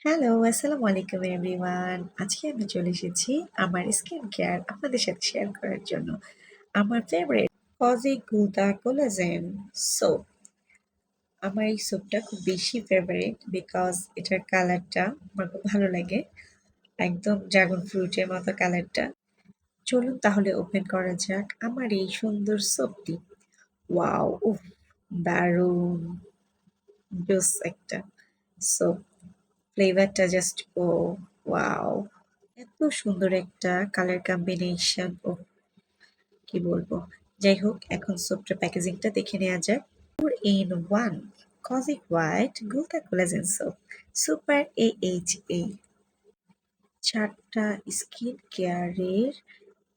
Hello, আসসালামু আলাইকুম everyone. আজকে আমি চলে এসেছি আমার স্কিন কেয়ার আপনাদের সাথে শেয়ার করার জন্য। আমার ফেভারিট কজি গ্লুটা কোলাজেন সোপ। আমার এই সোপটা খুব বেশি ফেভারিট বিকজ এটার কালারটা আমার খুব ভালো লাগে। একদম ড্রাগন ফ্রুটের মতো কালারটা। চলুন তাহলে ওপেন করা যাক আমার এই সুন্দর সোপটি। ওয়াও! উফ! দারুণ জোস একটা সোপ। ফ্লেভারটা জাস্ট ওয়াও! এত সুন্দর একটা কালার কম্বিনেশন ও কি বলবো। যাই হোক এখন সোপটার প্যাকেজিংটা দেখে নেওয়া যাক। 4 in 1 Cosmic White Gluta Collagen Soap super AHA। 4টা স্কিন কেয়ারের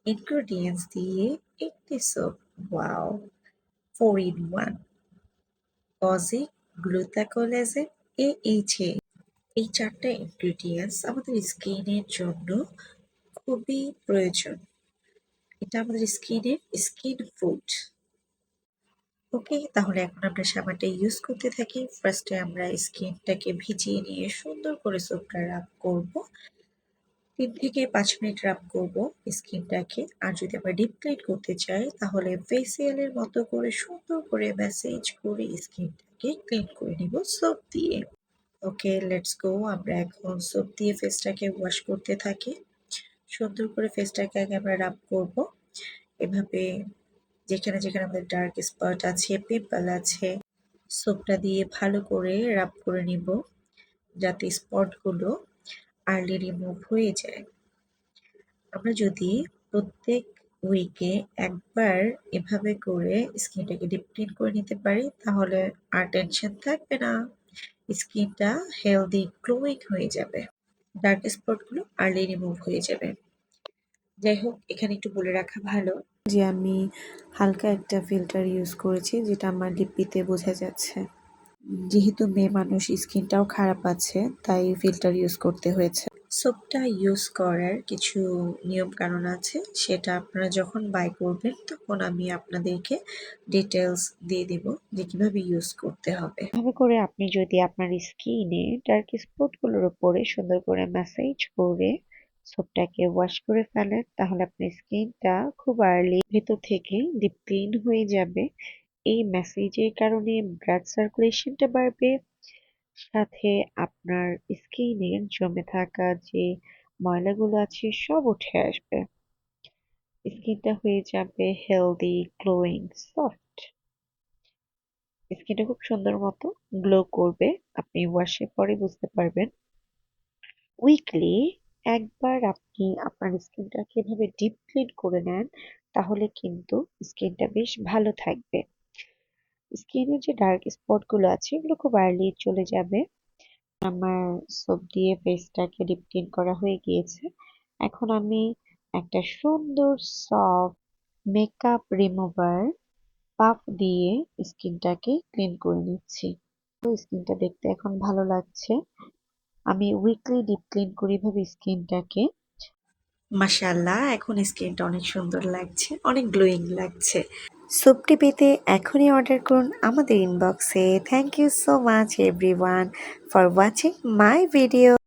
ইনগ্রেডিয়েন্টস দিয়ে একটি soap. Wow! 4 in 1 Cosmic Gluta Collagen AHA। এই 4টা ইনগ্রেডিয়েন্টস আমাদের স্কিনের জন্য খুবই প্রয়োজন। এটা আমাদের স্কিন ফুড। ওকে, তাহলে এখন আমরা সাবানটা ইউজ করতে থাকি। ফার্স্টে আমরা স্কিনটাকে ভিজিয়ে নিয়ে সুন্দর করে সোপটা রাব করব। 3 থেকে 5 মিনিট রাব করব স্কিনটাকে। আর যদি আমরা ডিপ ক্লিন করতে চাই তাহলে ফেসিয়ালের মতো করে সুন্দর করে ম্যাসেজ করে স্কিনটাকে ক্লিন করে নিব সোপ দিয়ে। ওকে, লেটস গো। আমরা এখন সোপ দিয়ে ফেসটাকে ওয়াশ করতে থাকি। সুন্দর করে ফেসটাকে আগে আমরা রাব করব। এভাবে যেখানে আমাদের ডার্ক স্পট আছে, পিম্পল আছে, সোপটা দিয়ে ভালো করে রাব করে নিব যাতে স্পটগুলো আর্লি রিমুভ হয়ে যায়। আমরা যদি প্রত্যেক উইকে একবার এভাবে করে স্কিনটাকে ডিপ ক্লিন করে নিতে পারি তাহলে আর টেনশন থাকবে না। স্কিনটা হেলদি গ্লোয়িং হয়ে যাবে। ডার্ক স্পটগুলো আর্লি রিমুভ হয়ে যাবে। যাই হোক, এখানে একটু বলে রাখা ভালো যে আমি হালকা একটা ফিল্টার ইউজ করেছি যেটা আমার ডিপিতে বোঝা যাচ্ছে। যেহেতু মেয়ে মানুষ স্কিনটাও খারাপ আছে তাই ফিল্টার ইউজ করতে হয়েছে। সোপটা ইউজ করার কিছু নিয়ম কানুন আছে, সেটা আপনারা যখন বাই করবেন তখন আমি আপনাদেরকে ডিটেলস দিয়ে দিব যে কিভাবে ইউজ করতে হবে। এভাবে করে আপনি যদি আপনার স্কিনে ডার্ক স্পটগুলোর উপরে সুন্দর করে ম্যাসাজ করে সোপটাকে ওয়াশ করে ফেলেন তাহলে আপনার স্কিনটা খুব আর্লি ভেতর থেকে ডিপ ক্লিন হয়ে যাবে। এই ম্যাসেজের কারণে ব্লাড সার্কুলেশনটা বাড়বে, সাথে আপনার স্কিনের জমে থাকা যে ময়লাগুলো আছে সব উঠে আসবে। স্কিনটা হয়ে যাবে হেলদি, গ্লোয়িং, সফট। স্কিনটা খুব সুন্দর মতো গ্লো করবে। আপনি ওয়াশের পরে বুঝতে পারবেন। উইকলি একবার আপনি আপনার স্কিনটাকে এভাবে ডিপ ক্লিন করে নেন তাহলে কিন্তু স্কিনটা বেশ ভালো থাকবে। স্কিনের যে ডার্ক স্পট গুলো আছে এগুলো খুব আর্লি চলে যাবে। আমার সোপ দিয়ে ফেসটাকে ডিপ ক্লিন করা হয়ে গিয়েছে। এখন আমি একটা সুন্দর সফট মেকআপ রিমুভার পাফ দিয়ে স্কিনটাকে ক্লিন করে নিচ্ছি। তো স্কিনটা দেখতে এখন ভালো লাগছে। আমি উইকলি ডিপ ক্লিন করি ভাবে স্কিনটাকে। মাশাআল্লাহ, এখন স্কিনটা অনেক সুন্দর লাগছে, অনেক গ্লোয়িং লাগছে। সোপটি পেতে এখনই অর্ডার করুন আমাদের ইনবক্সে। Thank you so much everyone for watching my video.